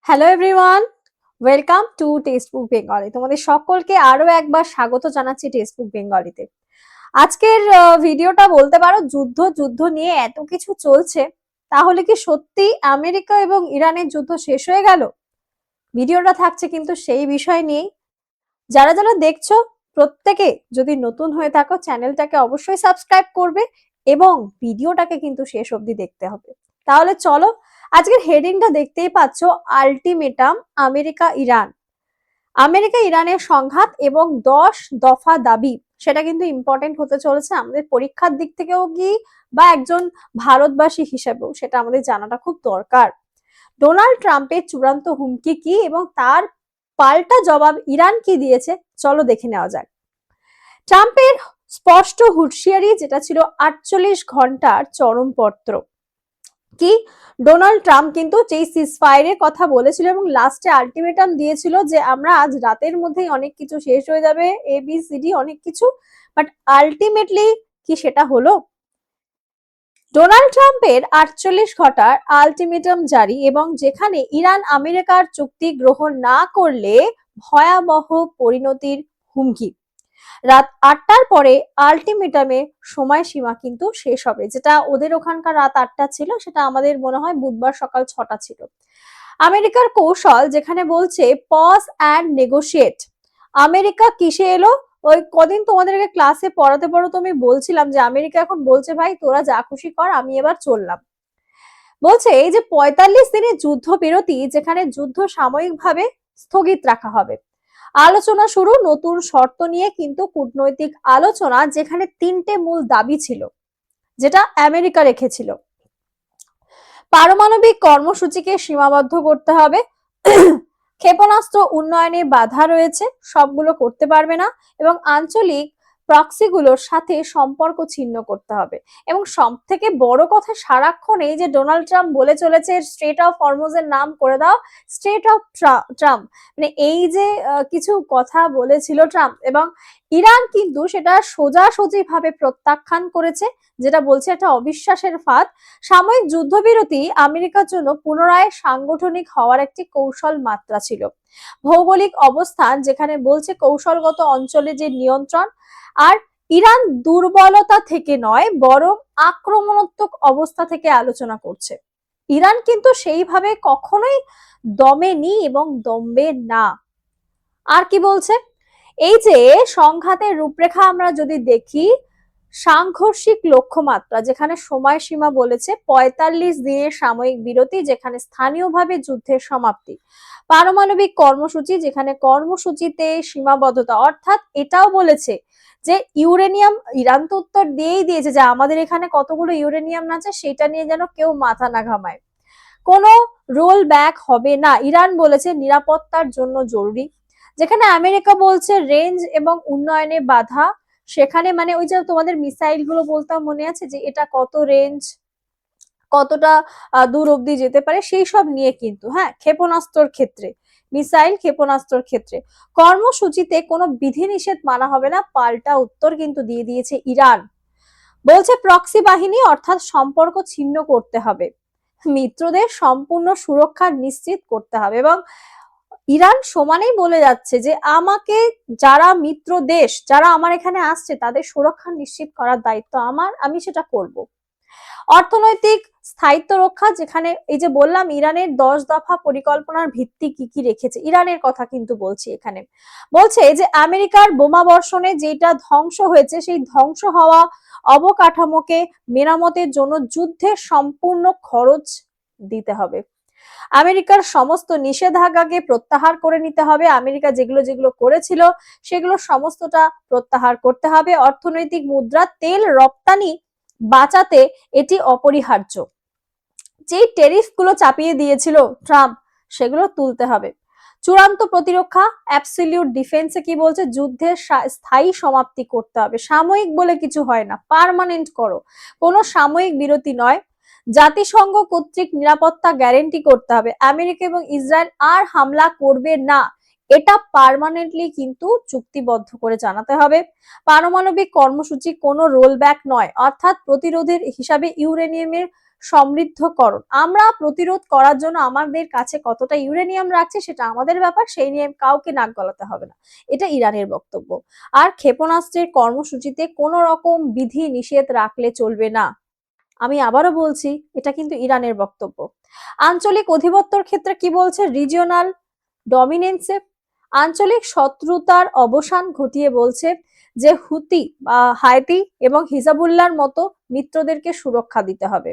Hello everyone, welcome to textbook Bengali. তোমাদের সকলকে আরো একবার স্বাগত জানাচ্ছি টেক্সটবুক বেঙ্গলিতে। আজকের ভিডিওটা বলতে পারো যুদ্ধ যুদ্ধ নিয়ে এত কিছু চলছে, তাহলে কি সত্যি আমেরিকা এবং ইরানের যুদ্ধ শেষ হয়ে গেল? ভিডিওটা থাকছে কিন্তু সেই বিষয় নিয়েই। যারা যারা দেখছো প্রত্যেকে যদি নতুন হয়ে থাকো চ্যানেলটাকে অবশ্যই সাবস্ক্রাইব করবে এবং ভিডিওটাকে কিন্তু শেষ অবধি দেখতে হবে। তাহলে চলো, আজকের হেডিংটা দেখতেই পাচ্ছ, আলটিমেটাম আমেরিকা ইরান। আমেরিকা ইরানের সংঘাত এবং 10 দফা দাবি, সেটা কিন্তু ইম্পর্টেন্ট হতে চলেছে আমাদের পরীক্ষার দিক থেকেও কি বা একজন ভারতবাসী হিসেবেও সেটা আমাদের জানাটা খুব দরকার। ডোনাল্ড ট্রাম্পের চূড়ান্ত হুমকি কি এবং তার পাল্টা জবাব ইরান কি দিয়েছে, চলো দেখে নেওয়া যাক। ট্রাম্পের স্পষ্ট হুঁশিয়ারি, যেটা ছিল 48 ঘন্টার চরমপত্র। কি ডোনাল্ড ট্রাম্প কিন্তু যেই সিজফায়ারের কথা বলেছিল এবং লাস্টে আলটিমেটাম দিয়েছিল যে আমরা আজ রাতের মধ্যেই অনেক কিছু শেষ হয়ে যাবে, এবিসিডি অনেক কিছু, বাট আলটিমেটলি কি সেটা হলো? ডোনাল্ড ট্রাম্পের 48 ঘন্টার আলটিমেটাম জারি এবং যেখানে ইরান আমেরিকার চুক্তি গ্রহণ না করলে ভয়াবহ পরিণতির হুমকি। রাত 8টার পরে আলটিমেটামে সময়সীমা কিন্তু শেষ হবে, যেটা ওদের ওখানকার রাত 8টা ছিল, সেটা আমাদের মনে হয় বুধবার সকাল 6টা ছিল। আমেরিকার কৌশল যেখানে বলছে পজ অ্যান্ড নেগোশিয়েট। আমেরিকা কিসে এলো? ওই কদিন তোমাদেরকে ক্লাসে পড়াতে পড়াতে আমি বলছিলাম যে আমেরিকা এখন বলছে ভাই তোরা যা খুশি কর, আমি এবার চললাম। বলছে এই যে 45 দিনের যুদ্ধ বিরতি, যেখানে যুদ্ধ সাময়িকভাবে স্থগিত রাখা হবে। আলোচনা শুরু নতুন শর্ত নিয়ে, কিন্তু কূটনৈতিক আলোচনা, যেখানে 3টে মূল দাবি ছিল যেটা আমেরিকা রেখেছিল। পারমাণবিক কর্মসূচিকে সীমাবদ্ধ করতে হবে, ক্ষেপণাস্ত্র উন্নয়নে বাধা রয়েছে, সবগুলো করতে পারবে না, এবং আঞ্চলিক প্রক্সিগুলোর সাথে সম্পর্ক ছিন্ন করতে হবে। এবং সব থেকে বড় কথা, সারাক্ষণ এই যে ডোনাল্ড ট্রাম্প বলে চলেছে স্ট্রেট অফ হরমুজের নাম করে দাও স্ট্রেট অফ ট্রাম্প, মানে এই যে কিছু কথা বলেছিল ট্রাম্প, এবং ইরান কিন্তু সেটা সোজাসুজি ভাবে প্রত্যাখ্যান করেছে, যেটা বলছে একটা অবিশ্বাসের ফাঁদ। সাময়িক যুদ্ধবিরতি আমেরিকার জন্য পুনরায় সাংগঠনিক হওয়ার একটি কৌশল মাত্রা ছিল। ভৌগোলিক অবস্থান, যেখানে বলছে কৌশলগত অঞ্চলে যে নিয়ন্ত্রণ, আর ইরান দুর্বলতা থেকে নয় বরং আক্রমণাত্মক অবস্থা থেকে আলোচনা করছে। ইরান কিন্তু সেইভাবে কখনোই দমেনি এবং দমবে না। আর কি বলছে, এই যে সংঘাতের রূপরেখা আমরা যদি দেখি, সাংঘর্ষিক লক্ষ্যমাত্রা, যেখানে সময়সীমা বলেছে 45 দিনের সাময়িক বিরতি, যেখানে স্থানীয়ভাবে যুদ্ধের সমাপ্তি। পারমাণবিক কর্মসূচি, যেখানে কর্মসূচিতে সীমাবদ্ধতা, অর্থাৎ এটাও বলেছে যে ইউরেনিয়াম, ইরান তো উত্তর দিয়েই দিয়েছে যে আমাদের এখানে কতগুলো ইউরেনিয়াম আছে সেটা নিয়ে যেন কেউ মাথা না ঘামায়। কোনো রোল ব্যাক হবে না, ইরান বলেছে নিরাপত্তার জন্য জরুরি। যেখানে আমেরিকা বলছে রেঞ্জ এবং উন্নয়নে বাধা, সেখানে মানে ওই যে তোমাদের মিসাইল গুলো বলতাম মনে আছে যে এটা কত রেঞ্জ, কতটা দূর অব্দি যেতে পারে, সেই সব নিয়ে কিন্তু। হ্যাঁ, ক্ষেপণাস্ত্রর ক্ষেত্রে, মিসাইল ক্ষেপণাস্ত্রর ক্ষেত্রে কর্মসূচিতে কোনো বিধিনিষেধ মানা হবে না, পাল্টা উত্তর কিন্তু দিয়ে দিয়েছে ইরান। বলছে প্রক্সি বাহিনী অর্থাৎ সম্পর্ক ছিন্ন করতে হবে, মিত্রদের সম্পূর্ণ সুরক্ষা নিশ্চিত করতে হবে, এবং ইরান সমানেই বলে যাচ্ছে যে আমাকে যারা মিত্র দেশ, যারা আমার এখানে আসছে তাদের সুরক্ষা নিশ্চিত করার দায়িত্ব আমার, আমি সেটা করব। অর্থনৈতিক স্থায়িত্ব রক্ষা, যেখানে এই যে বললাম ইরানের 10 দফা পরিকল্পনার ভিত্তি কি কি রেখেছে, ইরানের কথা কিন্তু বলছি এখানে। বলছে যে আমেরিকার বোমা বর্ষণে যেটা ধ্বংস হয়েছে, সেই ধ্বংস হওয়া অবকাঠামোকে মেরামতের জন্য যুদ্ধের সম্পূর্ণ খরচ দিতে হবে। আমেরিকার সমস্ত নিষেধাজ্ঞাকে প্রত্যাহার করে নিতে হবে, আমেরিকা যেগুলো যেগুলো করেছিল সেগুলো সমস্তটা প্রত্যাহার করতে হবে। অর্থনৈতিক মুদ্রা, তেল রপ্তানি বাঁচাতে এটি অপরিহার্য। যে ট্যারিফ গুলো চাপিয়ে দিয়েছিল ট্রাম্প, সেগুলো তুলতে হবে। চূড়ান্ত প্রতিরক্ষা, অ্যাবসলিউট ডিফেন্সে কি বলছে, যুদ্ধের স্থায়ী সমাপ্তি করতে হবে, সাময়িক বলে কিছু হয় না, পার্মানেন্ট করো, কোনো সাময়িক বিরতি নয়। জাতিসংঘ কর্তৃক নিরাপত্তা গ্যারেন্টি করতে হবে, আমেরিকা এবং ইসরায়েল আর হামলা করবে না, এটা পার্মানেন্টলি কিন্তু চুক্তিবদ্ধ করে জানাতে হবে। পারমাণবিক কর্মসূচি কোনো রোল ব্যাক নয়, অর্থাৎ প্রতিরোধের হিসাবে ইউরেনিয়ামের সমৃদ্ধকরণ। আমরা প্রতিরোধ করার জন্য আমাদের কাছে কতটা ইউরেনিয়াম রাখছে সেটা আমাদের ব্যাপার, সেই নিয়ে কাউকে নাক গলাতে হবে না, এটা ইরানের বক্তব্য। আর ক্ষেপণাস্ত্রের কর্মসূচিতে কোনো রকম বিধি নিষেধ রাখলে চলবে না। আমি আবারও বলছি, এটা কিন্তু ইরানের বক্তব্য। আঞ্চলিক অধিপত্যর ক্ষেত্রে কি বলছে? রিজিওনাল ডমিনেন্সে আঞ্চলিক শত্রুতার অবসান ঘটিয়ে বলছে যে হুতি বা হাইতি এবং হিজাবুল্লাহর মতো মিত্রদেরকে সুরক্ষা দিতে হবে।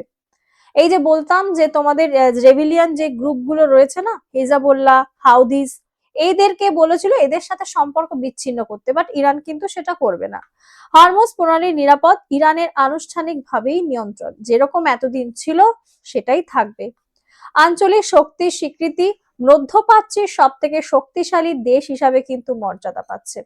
এই যে বলতাম যে তোমাদের রেভিলিয়ান যে গ্রুপগুলো রয়েছে না, হিজাবুল্লাহ, হাউদিস, এইদেরকে বলেছিল এদের সাথে সম্পর্ক বিচ্ছিন্ন করতে, বাট ইরান কিন্তু সেটা করবে না। হরমুজ প্রণালী নিরাপদ, ইরানের আনুষ্ঠানিকভাবেই নিয়ন্ত্রণ যেরকম এতদিন ছিল সেটাই থাকবে। আঞ্চলিক শক্তির স্বীকৃতি, মধ্যপ্রাচ্যের সব থেকে শক্তিশালী দেশ হিসাবে কিন্তু মর্যাদা পাচ্ছে।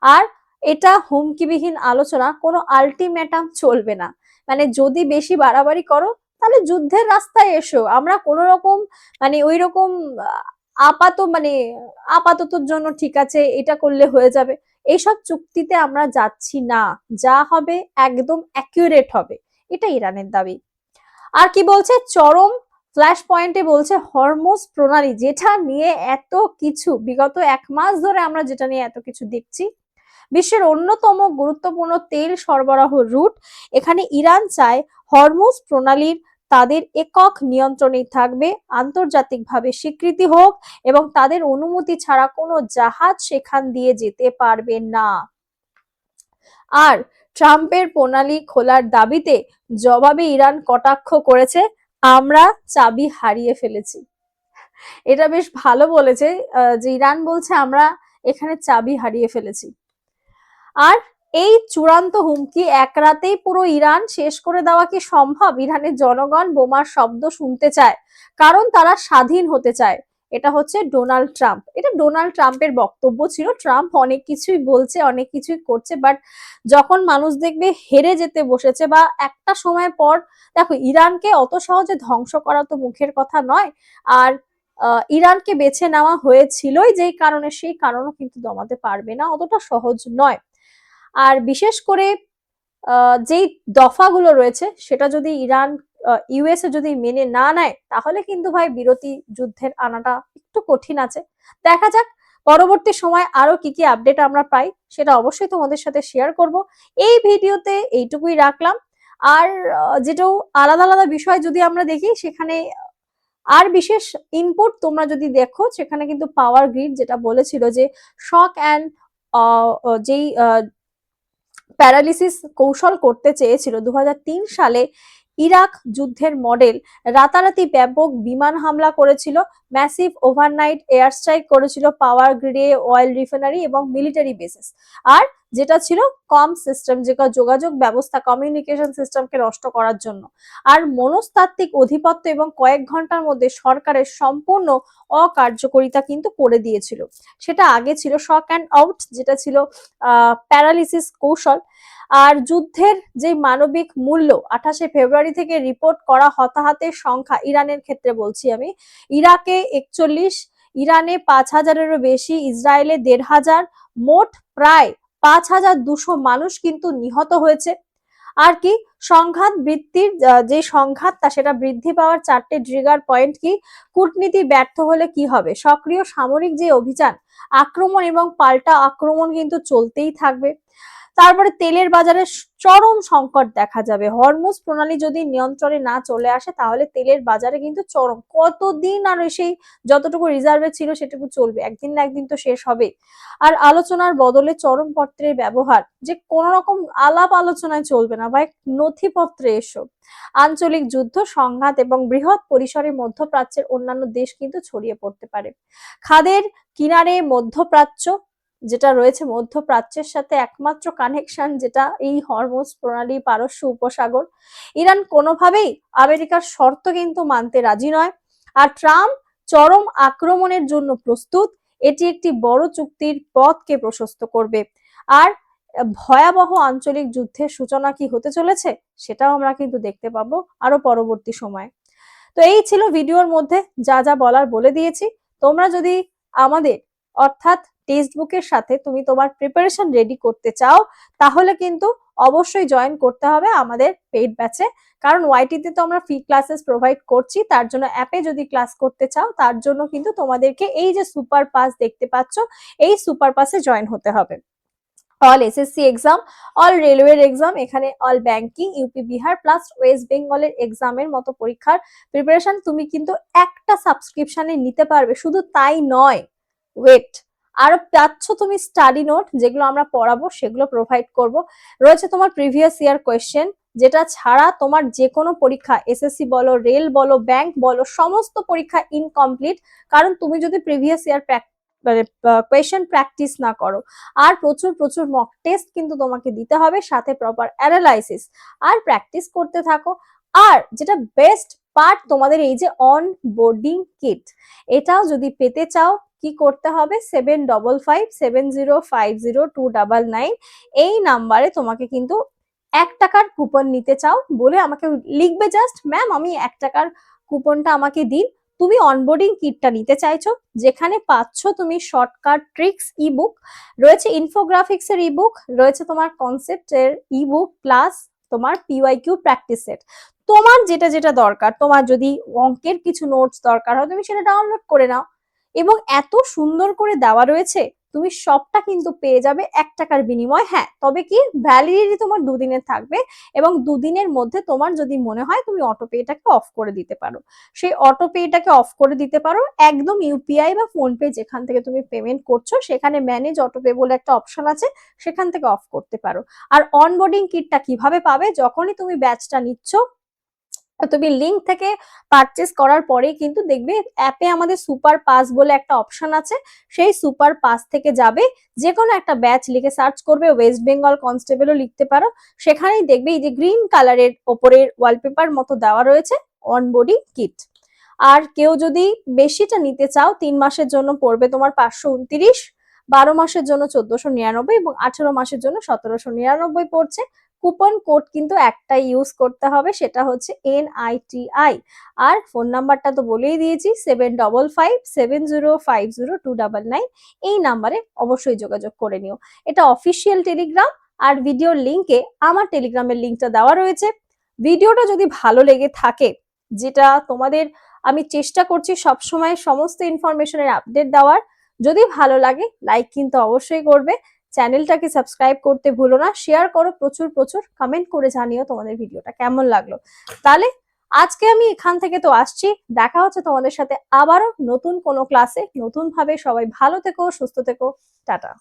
আর এটা হুমকিবিহীন আলোচনা, কোনো আলটিমেটাম চলবে না। মানে যদি বেশি বাড়াবাড়ি করো তাহলে যুদ্ধের রাস্তায় এসো, আমরা কোন রকম মানে ওই রকম আপাততর জন্য ঠিক আছে এটা করলে হয়ে যাবে, এইসব চুক্তিতে আমরা যাচ্ছি না। যা হবে একদম অ্যাকিউরেট হবে, এটা ইরানের দাবি। আর কি বলছে? চরম ফ্ল্যাশ পয়েন্টে বলছে হরমুজ প্রণালী, যেটা নিয়ে এত কিছু বিগত 1 মাস ধরে আমরা যেটা নিয়ে এত কিছু দেখছি, বিশ্বের অন্যতম গুরুত্বপূর্ণ তেল সরবরাহ রুট। এখানে ইরান চায় হরমুজ প্রণালীর তাদের একক নিয়ন্ত্রণেই থাকবে, আন্তর্জাতিকভাবে স্বীকৃতি হোক এবং তাদের অনুমতি ছাড়া কোনো জাহাজ সেখান দিয়ে যেতে পারবে না। আর ট্রাম্পের প্রণালী খোলার দাবিতে জবাবে ইরান কটাক্ষ করেছে, আমরা চাবি হারিয়ে ফেলেছি। এটা বেশ ভালো বলেছে যে ইরান বলছে আমরা এখানে চাবি হারিয়ে ফেলেছি। আর এই চূড়ান্ত হুমকি এক রাতেই পুরো ইরান শেষ করে দেওয়া কি সম্ভব? ইরানের জনগণ বোমার শব্দ শুনতে চায়, কারণ তারা স্বাধীন হতে চায়। এটা হচ্ছে ডোনাল্ড ট্রাম্প, এটা ডোনাল্ড ট্রাম্পের বক্তব্য ছিল। ট্রাম্প অনেক কিছুই বলছে, অনেক কিছুই করছে, বাট যখন মানুষ দেখবে হেরে যেতে বসেছে বা একটা সময় পর, দেখো ইরানকে অত সহজে ধ্বংস করা তো মুখের কথা নয়। আর ইরানকে বেছে নেওয়া হয়েছিলই যেই কারণে, সেই কারণও কিন্তু দমাতে পারবে না, অতটা সহজ নয়। আর বিশেষ করে যেই দফাগুলো রয়েছে সেটা যদি ইরান ইউএসএ যদি মেনে না নেয়, তাহলে কিন্তু ভাই বিরতি যুদ্ধের আনাটা একটু কঠিন আছে। দেখা যাক পরবর্তী সময় আরো কি কি আপডেট আমরা পাই, সেটা অবশ্যই তোমাদের সাথে শেয়ার করব। এই ভিডিওতে এইটুকুই রাখলাম। আর যেটাও আলাদা আলাদা বিষয় যদি আমরা দেখি, সেখানে আর বিশেষ ইনপুট তোমরা যদি দেখো, সেখানে কিন্তু পাওয়ার গ্রিড যেটা বলেছিল যে শক অ্যান্ড যেই প্যারালিসিস কৌশল করতে চেয়েছিল 2003 সালে, ইরাক যুদ্ধের মডেল, রাতারাতি ব্যাপক বিমান হামলা করেছিল, ম্যাসিভ ওভারনাইট এয়ার স্ট্রাইক করেছিল পাওয়ার গ্রিডে, অয়েল রিফাইনারি এবং মিলিটারি বেসিস। আর যেটা ছিল কম সিস্টেম, যেটা যোগাযোগ ব্যবস্থা, কমিউনিকেশন সিস্টেমকে নষ্ট করার জন্য। আর মনস্তাত্ত্বিক অধিপত্য এবং কয়েক ঘন্টার মধ্যে সরকারের সম্পূর্ণ অকার্যকরিতা কিন্তু করে দিয়েছিল। সেটা আগে ছিল শক অ্যান্ড আউট, যেটা ছিল প্যারালিসিস কৌশল। আর যুদ্ধের যে মানবিক মূল্য, 28শে ফেব্রুয়ারি থেকে রিপোর্ট করা হতাহতের সংখ্যা, ইরানের ক্ষেত্রে বলছি আমি, ইরাকে 41, ইরানে 5000-এরও বেশি, ইসরায়েলে 1500, মোট প্রায় 5200 মানুষ কিন্তু নিহত হয়েছে। আর কি সংঘাত বৃদ্ধির যে সংঘাতটা, সেটা বৃদ্ধি পাওয়ার 4টে ট্রিগার পয়েন্ট কি? কূটনীতি ব্যর্থ হলে কি হবে? সক্রিয় সামরিক যে অভিযান, আক্রমণ এবং পাল্টা আক্রমণ কিন্তু চলতেই থাকবে। তারপরে তেলের বাজারে চরম সংকট দেখা যাবে। হরমুজ প্রণালী যদি নিয়ন্ত্রণে না চলে আসে, তাহলে তেলের বাজারে কিন্তু চরম, কতদিন আর সেই যতটুকু রিজার্ভে ছিল সেটুকু চলবে, একদিন না একদিন তো শেষ হবে। আর আলোচনার বদলে চরমপত্রের ব্যবহার, যে কোন রকম আলাপ আলোচনায় চলবে না ভাই, নথিপত্রে এসো। আঞ্চলিক যুদ্ধ, সংঘাত এবং বৃহৎ পরিসরে মধ্যপ্রাচ্যের অন্যান্য দেশ কিন্তু ছড়িয়ে পড়তে পারে। খাদের কিনারে মধ্যপ্রাচ্য যেটা রয়েছে, মধ্যপ্রাচ্যের সাথে একমাত্র কানেকশন যেটা এই হরমুজ প্রণালী, পারস্য উপসাগর। ইরান কোনোভাবেই আমেরিকার শর্ত কিন্তু মানতে রাজি নয়। আর ট্রাম্প চরম আক্রমণের জন্য প্রস্তুত, এটি একটি বড় চুক্তির পথকে প্রশস্ত করবে। আর ভয়াবহ আঞ্চলিক যুদ্ধের সূচনা কি হতে চলেছে, সেটাও আমরা কিন্তু দেখতে পাবো আরো পরবর্তী সময়। তো এই ছিল ভিডিওর মধ্যে যা যা বলার বলে দিয়েছি। তোমরা যদি আমাদের অর্থাৎ টেক্সট বুকের সাথে তুমি তোমার প্রিপারেশন রেডি করতে চাও, তাহলে কিন্তু অবশ্যই জয়েন করতে হবে আমাদের পেইড ব্যাচে। কারণ ওয়াইটিতে তো আমরা ফ্রি ক্লাসেস প্রোভাইড করছি, তার জন্য অ্যাপে যদি ক্লাস করতে চাও তার জন্য কিন্তু তোমাদেরকে এই যে সুপার পাস দেখতে পাচ্ছ, এই সুপার পাসে জয়েন হতে হবে। অল এসএসসি এক্সাম, অল রেলওয়ের এক্সাম, এখানে all banking, UP Bihar plus West বেঙ্গলের এক্সামের মতো পরীক্ষার প্রিপারেশন তুমি কিন্তু একটা সাবস্ক্রিপশনে নিতে পারবে। শুধু তাই নয়, ওয়েট, আরো পাচ্ছ তুমি স্টাডি নোট, যেগুলো আমরা পড়াবো সেগুলো প্রোভাইড করব। রয়েছে তোমার প্রিভিয়াস ইয়ার কোয়েশ্চেন, যেটা ছাড়া তোমার যে কোনো পরীক্ষা, এসএসসি বলো, রেল বলো, ব্যাংক বলো, সমস্ত পরীক্ষা ইনকমপ্লিট। কারণ তুমি যদি প্রিভিয়াস ইয়ার মানে কোয়েশ্চেন প্র্যাকটিস না করো। আর প্রচুর প্রচুর মক টেস্ট কিন্তু তোমাকে দিতে হবে, সাথে প্রপার অ্যানালাইসিস, আর প্র্যাকটিস করতে থাকো। আর যেটা বেস্ট পার্ট, তোমাদের এই যে অন বোর্ডিং কিট, এটাও যদি পেতে চাও কি করতে হবে, 7557050299 এই নাম্বারে তোমাকে কিন্তু 1 টাকার কুপন নিতে চাও বলে আমাকে লিখবে জাস্ট, ম্যাম আমি 1 টাকার কুপনটা আমাকে দিন। তুমি অনবোর্ডিং কিটটা নিতে চাইছো, যেখানে পাচ্ছ তুমি শর্টকাট ট্রিক্স ইবুক, রয়েছে ইনফোগ্রাফিক্স এর ইবুক, রয়েছে তোমার কনসেপ্ট এর ইবুক, প্লাস তোমার পিওয়াইকিউ প্র্যাকটিস সেট। তোমার যেটা যেটা দরকার, তোমার যদি অঙ্কের কিছু নোটস দরকার হয় তুমি সেটা ডাউনলোড করে নাও। এবং এত সুন্দর করে দেওয়া রয়েছে, তুমি সবটা কিন্তু পেয়ে যাবে 1 টাকার বিনিময়। হ্যাঁ, তবে কি ভ্যালিডিটি তোমার 2 দিনের থাকবে, এবং 2 দিনের মধ্যে তোমার যদি মনে হয় তুমি অটোপেটাকে অফ করে দিতে পারো, সেই অটোপেটাকে অফ করে দিতে পারো। একদম ইউপিআই বা ফোনপে যেখান থেকে তুমি পেমেন্ট করছো, সেখানে ম্যানেজ অটোপে বলে একটা অপশন আছে, সেখান থেকে অফ করতে পারো। আর অনবোর্ডিং কিটটা কিভাবে পাবে, যখনই তুমি ব্যাচটা নিচ্ছ, তুমি লিঙ্ক থেকে পারচেস করার পরে কিন্তু দেখবে অ্যাপে আমাদের সুপার পাস বলে একটা অপশন আছে, সেই সুপার পাস থেকে যাবে, যে কোনো একটা ব্যাচ লিখে সার্চ করবে, ওয়েস্ট বেঙ্গল কনস্টেবলও লিখতে পারো, সেখানেই দেখবে এই যে গ্রিন কালারের ওপরের ওয়ালপেপার মতো দেওয়া রয়েছে অনবোর্ডিং কিট। আর কেউ যদি বেশিটা নিতে চাও, 3 মাসের জন্য পড়বে তোমার 529, 12 মাসের জন্য 1499 এবং 18 মাসের জন্য 1799 পড়ছে। কুপন কোড কিন্তু একটাই ইউজ করতে হবে, সেটা হচ্ছে NITI। আর ফোন নাম্বারটা তো বলেই দিয়েছি, 7557050299, এই নাম্বারে অবশ্যই যোগাযোগ করে নিও। এটা অফিসিয়াল টেলিগ্রাম, আর ভিডিওর লিঙ্কে আমার টেলিগ্রামের লিঙ্কটা দেওয়া রয়েছে। ভিডিওটা যদি ভালো লেগে থাকে, যেটা তোমাদের আমি চেষ্টা করছি সবসময় সমস্ত ইনফরমেশনের আপডেট দেওয়ার, যদি ভালো লাগে লাইক কিন্তু অবশ্যই করবে, চ্যানেলটাকে সাবস্ক্রাইব করতে ভুলো না, শেয়ার করো, প্রচুর প্রচুর কমেন্ট করে জানিও তোমাদের ভিডিওটা কেমন লাগলো। তাহলে আজকে আমি এখান থেকে তো আসছি, দেখা হচ্ছে তোমাদের সাথে আবারও নতুন কোনো ক্লাসে নতুন ভাবে। সবাই ভালো থেকো, সুস্থ থেকো, টাটা।